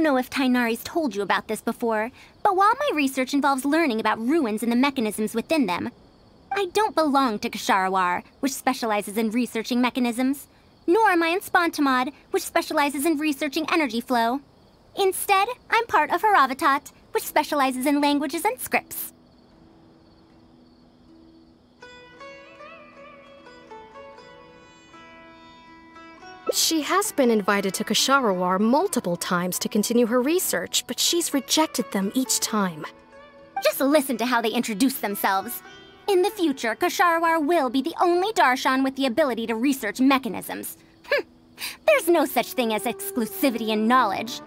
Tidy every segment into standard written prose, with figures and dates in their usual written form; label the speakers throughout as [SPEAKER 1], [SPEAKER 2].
[SPEAKER 1] don't know if Tainari's told you about this before, but while my research involves learning about ruins and the mechanisms within them, I don't belong to Ksharawar, which specializes in researching mechanisms, nor am I in Spontamod, which specializes in researching energy flow. Instead, I'm part of Haravatat, which specializes in languages and scripts.
[SPEAKER 2] She has been invited to Ksharawar multiple times to continue her research, but she's rejected them each time.
[SPEAKER 1] Just listen to how they introduce themselves. In the future, Ksharawar will be the only Darshan with the ability to research mechanisms. There's no such thing as exclusivity in knowledge.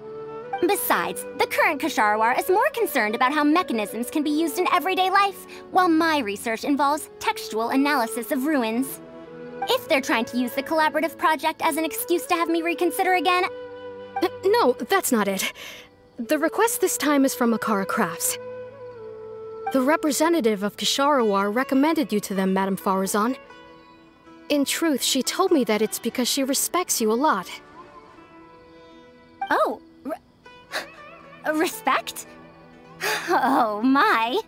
[SPEAKER 1] Besides, the current Ksharawar is more concerned about how mechanisms can be used in everyday life, while my research involves textual analysis of ruins. If they're trying to use the collaborative project as an excuse to have me reconsider again...
[SPEAKER 2] No, that's not it. The request this time is from Akara Crafts. The representative of Ksharawar recommended you to them, Madame Faruzan. In truth, she told me that it's because she respects you a lot.
[SPEAKER 1] Oh, respect? Oh, my.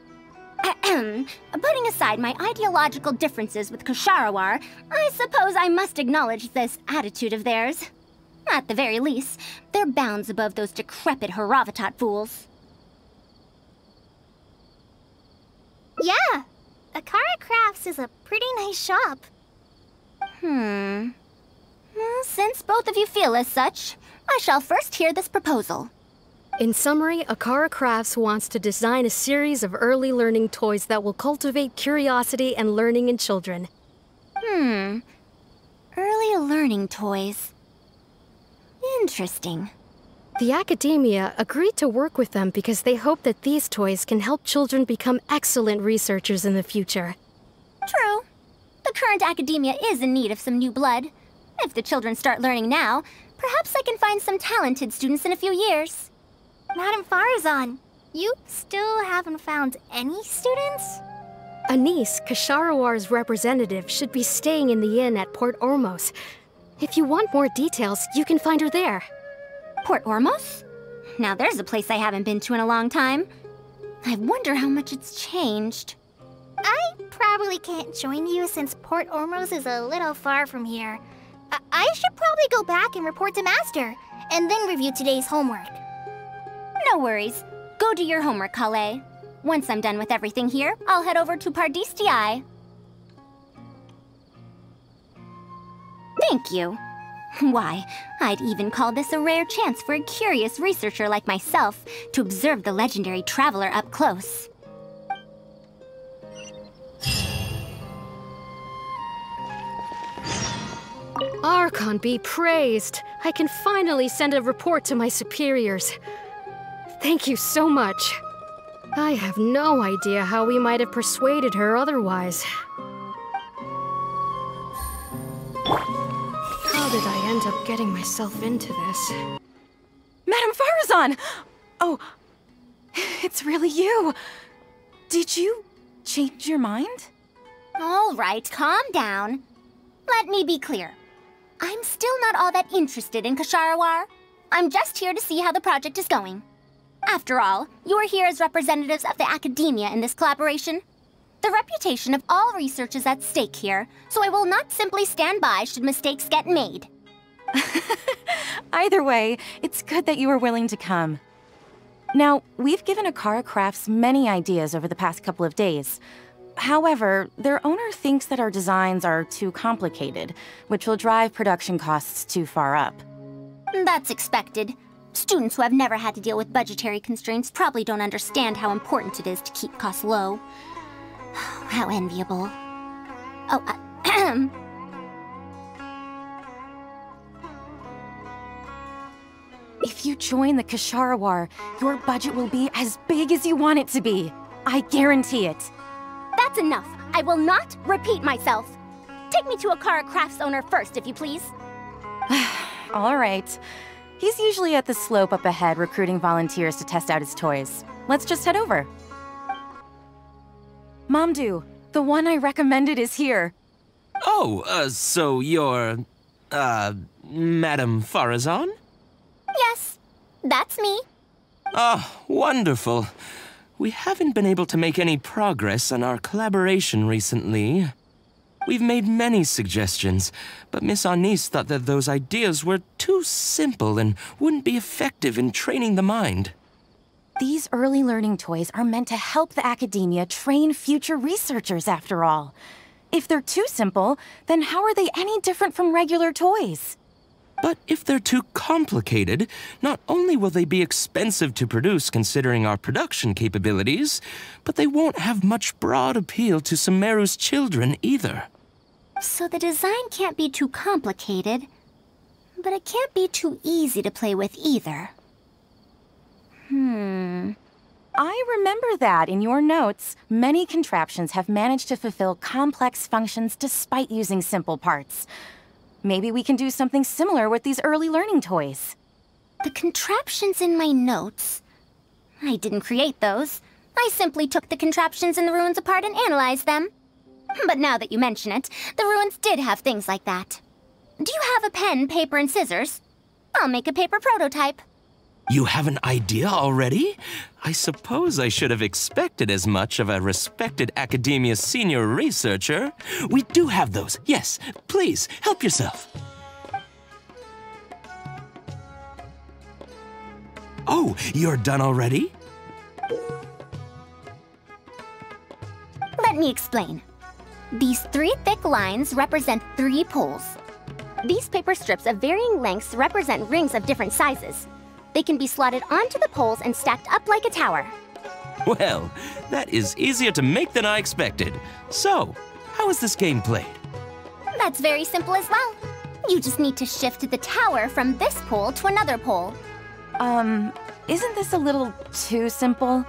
[SPEAKER 1] Putting aside my ideological differences with Ksharawar, I suppose I must acknowledge this attitude of theirs. At the very least, they're bounds above those decrepit Haravatat fools.
[SPEAKER 3] Yeah, Akara Crafts is a pretty nice shop.
[SPEAKER 1] Well, since both of you feel as such, I shall first hear this proposal.
[SPEAKER 2] In summary, Akara Crafts wants to design a series of early learning toys that will cultivate curiosity and learning in children.
[SPEAKER 1] Early learning toys. Interesting.
[SPEAKER 2] The academia agreed to work with them because they hope that these toys can help children become excellent researchers in the future.
[SPEAKER 1] True. The current academia is in need of some new blood. If the children start learning now, perhaps I can find some talented students in a few years.
[SPEAKER 3] Madame Faruzan, you still haven't found any students?
[SPEAKER 2] Anise, Ksharowar's representative, should be staying in the inn at Port Ormos. If you want more details, you can find her there.
[SPEAKER 1] Port Ormos? Now there's a place I haven't been to in a long time. I wonder how much it's changed.
[SPEAKER 3] I probably can't join you since Port Ormos is a little far from here. I should probably go back and report to Master, and then review today's homework.
[SPEAKER 1] No worries. Go do your homework, Kale. Once I'm done with everything here, I'll head over to Pardistii. Thank you. Why, I'd even call this a rare chance for a curious researcher like myself to observe the legendary traveler up close.
[SPEAKER 2] Archon be praised! I can finally send a report to my superiors. Thank you so much. I have no idea how we might have persuaded her otherwise. How did I end up getting myself into this?
[SPEAKER 4] Madame Faruzan! Oh, it's really you. Did you change your mind?
[SPEAKER 1] All right, calm down. Let me be clear. I'm still not all that interested in Ksharawar. I'm just here to see how the project is going. After all, you're here as representatives of the academia in this collaboration. The reputation of all research is at stake here, so I will not simply stand by should mistakes get made.
[SPEAKER 4] Either way, it's good that you were willing to come. Now, we've given Akara Crafts many ideas over the past couple of days. However, their owner thinks that our designs are too complicated, which will drive production costs too far up.
[SPEAKER 1] That's expected. Students who have never had to deal with budgetary constraints probably don't understand how important it is to keep costs low. How enviable. Oh,
[SPEAKER 4] If you join the Ksharawar, your budget will be as big as you want it to be. I guarantee it.
[SPEAKER 1] That's enough. I will not repeat myself. Take me to Akara Crafts owner first, if you please.
[SPEAKER 4] All right. He's usually at the slope up ahead recruiting volunteers to test out his toys. Let's just head over. Mamdu, the one I recommended is here.
[SPEAKER 5] Oh, so you're, Madame Faruzan?
[SPEAKER 1] Yes. That's me.
[SPEAKER 5] Ah, wonderful. We haven't been able to make any progress on our collaboration recently. We've made many suggestions, but Miss Anise thought that those ideas were too simple and wouldn't be effective in training the mind.
[SPEAKER 4] These early learning toys are meant to help the academia train future researchers, after all. If they're too simple, then how are they any different from regular toys?
[SPEAKER 5] But if they're too complicated, not only will they be expensive to produce considering our production capabilities, but they won't have much broad appeal to Sumeru's children either.
[SPEAKER 1] So the design can't be too complicated, but it can't be too easy to play with either.
[SPEAKER 4] I remember that in your notes, many contraptions have managed to fulfill complex functions despite using simple parts. Maybe we can do something similar with these early learning toys.
[SPEAKER 1] The contraptions in my notes? I didn't create those. I simply took the contraptions in the ruins apart and analyzed them. But now that you mention it, the ruins did have things like that. Do you have a pen, paper, and scissors? I'll make a paper prototype.
[SPEAKER 5] You have an idea already? I suppose I should have expected as much of a respected academia senior researcher. We do have those, yes. Please, help yourself. Oh, you're done already?
[SPEAKER 1] Let me explain. These 3 thick lines represent 3 poles. These paper strips of varying lengths represent rings of different sizes. They can be slotted onto the poles and stacked up like a tower.
[SPEAKER 5] Well, that is easier to make than I expected. So, how is this game played?
[SPEAKER 1] That's very simple as well. You just need to shift the tower from this pole to another pole.
[SPEAKER 4] Isn't this a little too simple?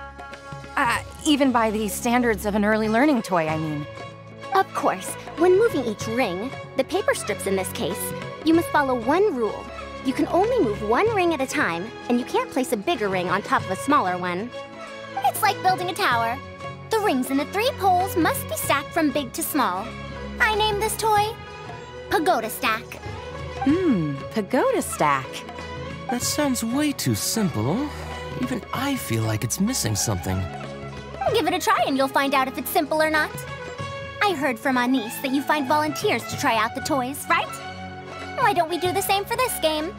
[SPEAKER 4] Even by the standards of an early learning toy, I mean.
[SPEAKER 1] Of course, when moving each ring, the paper strips in this case, you must follow one rule. You can only move 1 ring at a time, and you can't place a bigger ring on top of a smaller one. It's like building a tower. The rings in the 3 poles must be stacked from big to small. I named this toy Pagoda Stack.
[SPEAKER 4] Pagoda Stack.
[SPEAKER 5] That sounds way too simple. Even I feel like it's missing something.
[SPEAKER 1] Give it a try and you'll find out if it's simple or not. I heard from Anise that you find volunteers to try out the toys, right? Why don't we do the same for this game?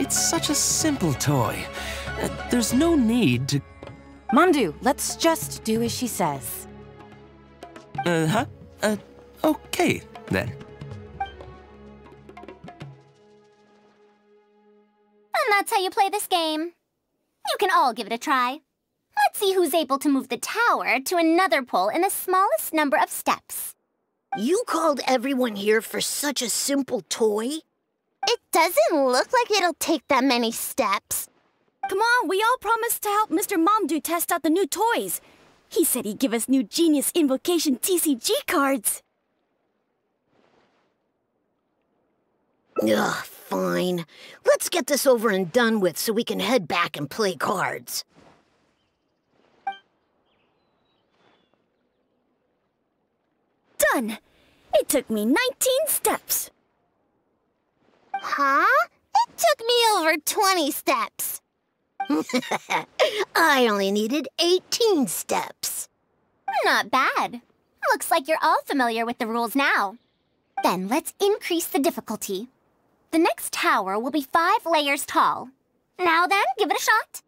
[SPEAKER 5] It's such a simple toy. There's no need to...
[SPEAKER 4] Mamdu, let's just do as she says.
[SPEAKER 5] Okay, then.
[SPEAKER 1] And that's how you play this game. You can all give it a try. Let's see who's able to move the tower to another pole in the smallest number of steps.
[SPEAKER 6] You called everyone here for such a simple toy?
[SPEAKER 3] It doesn't look like it'll take that many steps.
[SPEAKER 7] Come on, we all promised to help Mr. Mamdu test out the new toys. He said he'd give us new Genius Invocation TCG cards.
[SPEAKER 6] Ugh, fine. Let's get this over and done with so we can head back and play cards.
[SPEAKER 7] Done! It took me 19 steps.
[SPEAKER 3] Huh? It took me over 20 steps.
[SPEAKER 6] I only needed 18 steps.
[SPEAKER 1] Not bad. Looks like you're all familiar with the rules now. Then let's increase the difficulty. The next tower will be 5 layers tall. Now then, give it a shot.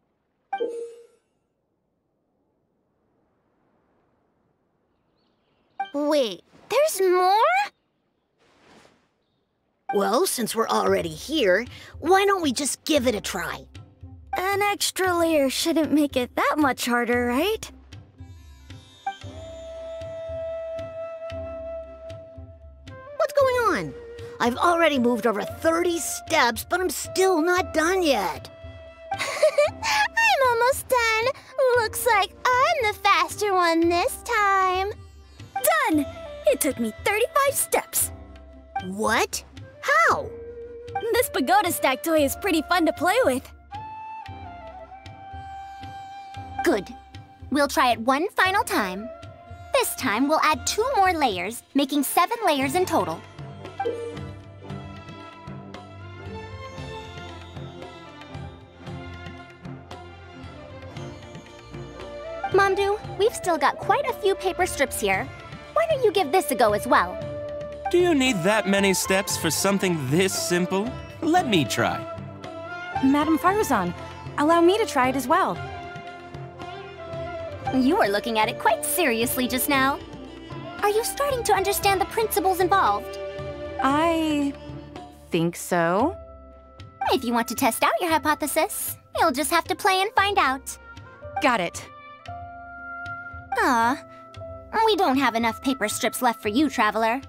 [SPEAKER 3] Wait, there's more?
[SPEAKER 6] Well, since we're already here, why don't we just give it a try?
[SPEAKER 7] An extra layer shouldn't make it that much harder, right?
[SPEAKER 6] What's going on? I've already moved over 30 steps, but I'm still not done yet.
[SPEAKER 3] I'm almost done. Looks like I'm the faster one this time.
[SPEAKER 7] Done! It took me 35 steps.
[SPEAKER 6] What? How?
[SPEAKER 7] This pagoda stack toy is pretty fun to play with.
[SPEAKER 1] Good. We'll try it one final time. This time, we'll add 2 more layers, making 7 layers in total. Mamdu, we've still got quite a few paper strips here. Why don't you give this a go as well?
[SPEAKER 5] Do you need that many steps for something this simple? Let me try.
[SPEAKER 4] Madam Faruzan, allow me to try it as well.
[SPEAKER 1] You were looking at it quite seriously just now. Are you starting to understand the principles involved?
[SPEAKER 4] I think so.
[SPEAKER 1] If you want to test out your hypothesis, you'll just have to play and find out.
[SPEAKER 4] Got it.
[SPEAKER 1] We don't have enough paper strips left for you, Traveler.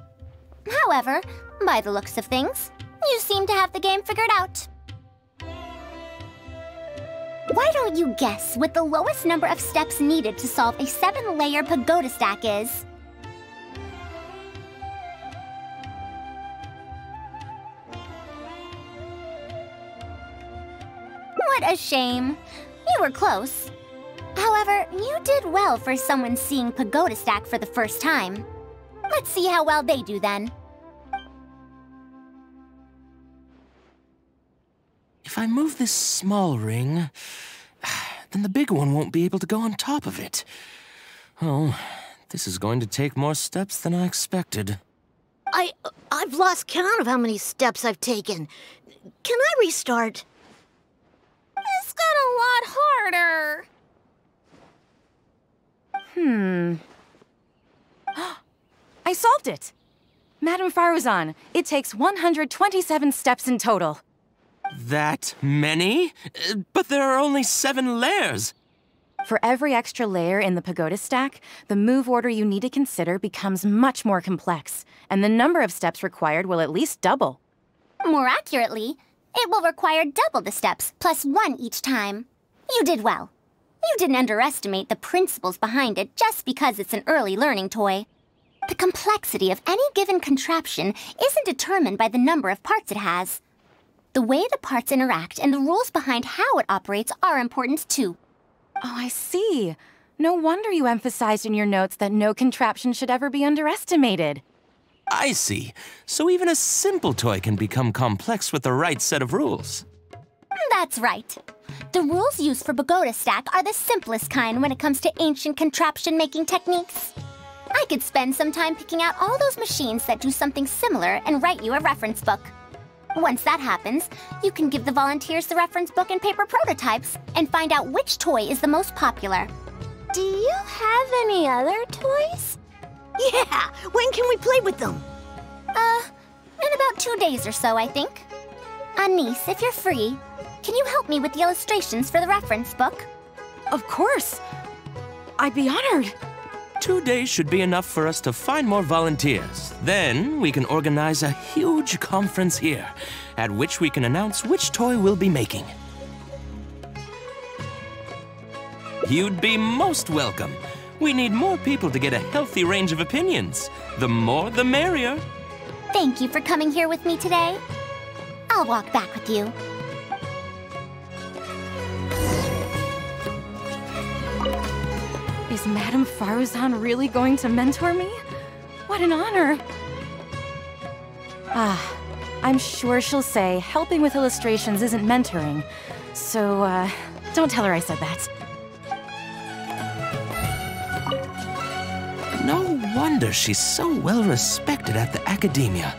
[SPEAKER 1] However, by the looks of things, you seem to have the game figured out. Why don't you guess what the lowest number of steps needed to solve a 7-layer pagoda stack is? What a shame. You were close. However, you did well for someone seeing pagoda stack for the first time. Let's see how well they do then.
[SPEAKER 5] If I move this small ring, then the big one won't be able to go on top of it. Oh, this is going to take more steps than I expected.
[SPEAKER 6] I've lost count of how many steps I've taken. Can I restart?
[SPEAKER 7] This got a lot harder.
[SPEAKER 4] I solved it! Madam Faruzan, it takes 127 steps in total.
[SPEAKER 5] That many? But there are only 7 layers.
[SPEAKER 4] For every extra layer in the pagoda stack, the move order you need to consider becomes much more complex, and the number of steps required will at least double.
[SPEAKER 1] More accurately, it will require double the steps, plus 1 each time. You did well. You didn't underestimate the principles behind it just because it's an early learning toy. The complexity of any given contraption isn't determined by the number of parts it has. The way the parts interact and the rules behind how it operates are important too.
[SPEAKER 4] Oh, I see. No wonder you emphasized in your notes that no contraption should ever be underestimated.
[SPEAKER 5] I see. So even a simple toy can become complex with the right set of rules.
[SPEAKER 1] That's right. The rules used for pagoda stack are the simplest kind when it comes to ancient contraption-making techniques. I could spend some time picking out all those machines that do something similar and write you a reference book. Once that happens, you can give the volunteers the reference book and paper prototypes and find out which toy is the most popular.
[SPEAKER 3] Do you have any other toys?
[SPEAKER 6] Yeah! When can we play with them?
[SPEAKER 1] In about 2 days or so, I think. Anise, if you're free, can you help me with the illustrations for the reference book?
[SPEAKER 4] Of course! I'd be honored!
[SPEAKER 5] 2 days should be enough for us to find more volunteers. Then we can organize a huge conference here, at which we can announce which toy we'll be making. You'd be most welcome. We need more people to get a healthy range of opinions. The more, the merrier.
[SPEAKER 1] Thank you for coming here with me today. I'll walk back with you.
[SPEAKER 4] Is Madam Faruzan really going to mentor me? What an honor! I'm sure she'll say helping with illustrations isn't mentoring. So, don't tell her I said that.
[SPEAKER 5] No wonder she's so well respected at the academia.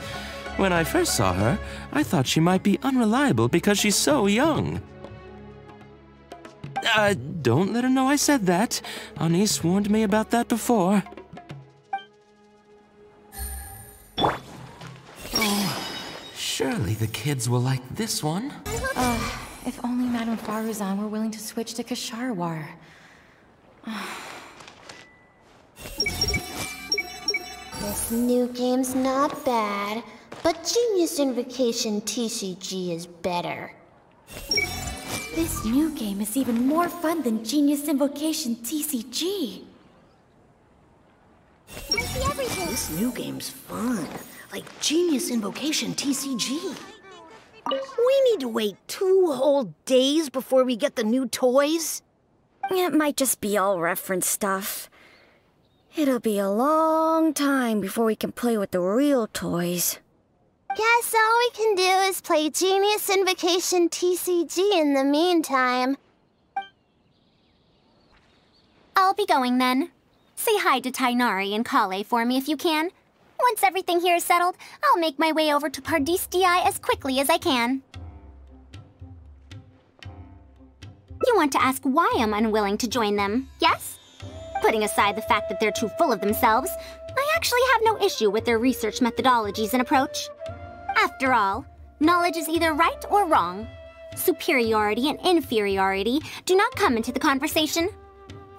[SPEAKER 5] When I first saw her, I thought she might be unreliable because she's so young. Don't let her know I said that. Anise warned me about that before. Oh, surely the kids will like this one.
[SPEAKER 4] If only Madam Faruzan were willing to switch to Kasharwar.
[SPEAKER 8] This new game's not bad, but Genius Invocation TCG is better.
[SPEAKER 7] This new game is even more fun than Genius Invocation TCG.
[SPEAKER 3] I see everything.
[SPEAKER 6] This new game's fun. Like Genius Invocation TCG. We need to wait 2 whole days before we get the new toys?
[SPEAKER 7] It might just be all reference stuff. It'll be a long time before we can play with the real toys.
[SPEAKER 8] Guess all we can do is play Genius Invocation TCG in the meantime.
[SPEAKER 1] I'll be going then. Say hi to Tainari and Kale for me if you can. Once everything here is settled, I'll make my way over to Pardistii as quickly as I can. You want to ask why I'm unwilling to join them, yes? Putting aside the fact that they're too full of themselves, I actually have no issue with their research methodologies and approach. After all, knowledge is either right or wrong. Superiority and inferiority do not come into the conversation.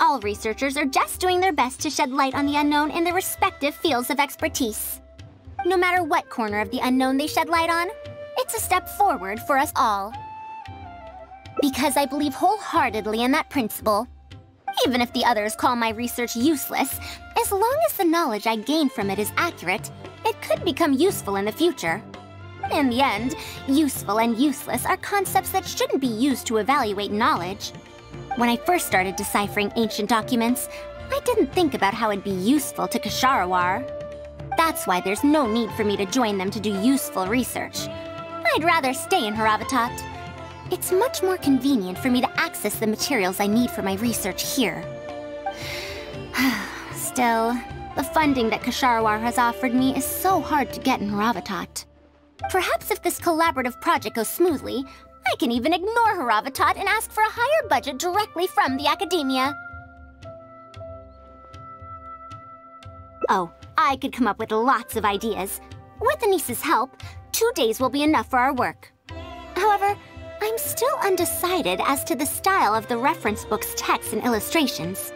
[SPEAKER 1] All researchers are just doing their best to shed light on the unknown in their respective fields of expertise. No matter what corner of the unknown they shed light on, it's a step forward for us all. Because I believe wholeheartedly in that principle. Even if the others call my research useless, as long as the knowledge I gain from it is accurate, it could become useful in the future. In the end, useful and useless are concepts that shouldn't be used to evaluate knowledge. When I first started deciphering ancient documents, I didn't think about how it'd be useful to Ksharawar. That's why there's no need for me to join them to do useful research. I'd rather stay in Haravatat. It's much more convenient for me to access the materials I need for my research here. Still, the funding that Ksharawar has offered me is so hard to get in Haravatat. Perhaps if this collaborative project goes smoothly, I can even ignore Haravatat and ask for a higher budget directly from the academia. Oh, I could come up with lots of ideas. With Anis's help, 2 days will be enough for our work. However, I'm still undecided as to the style of the reference book's text and illustrations.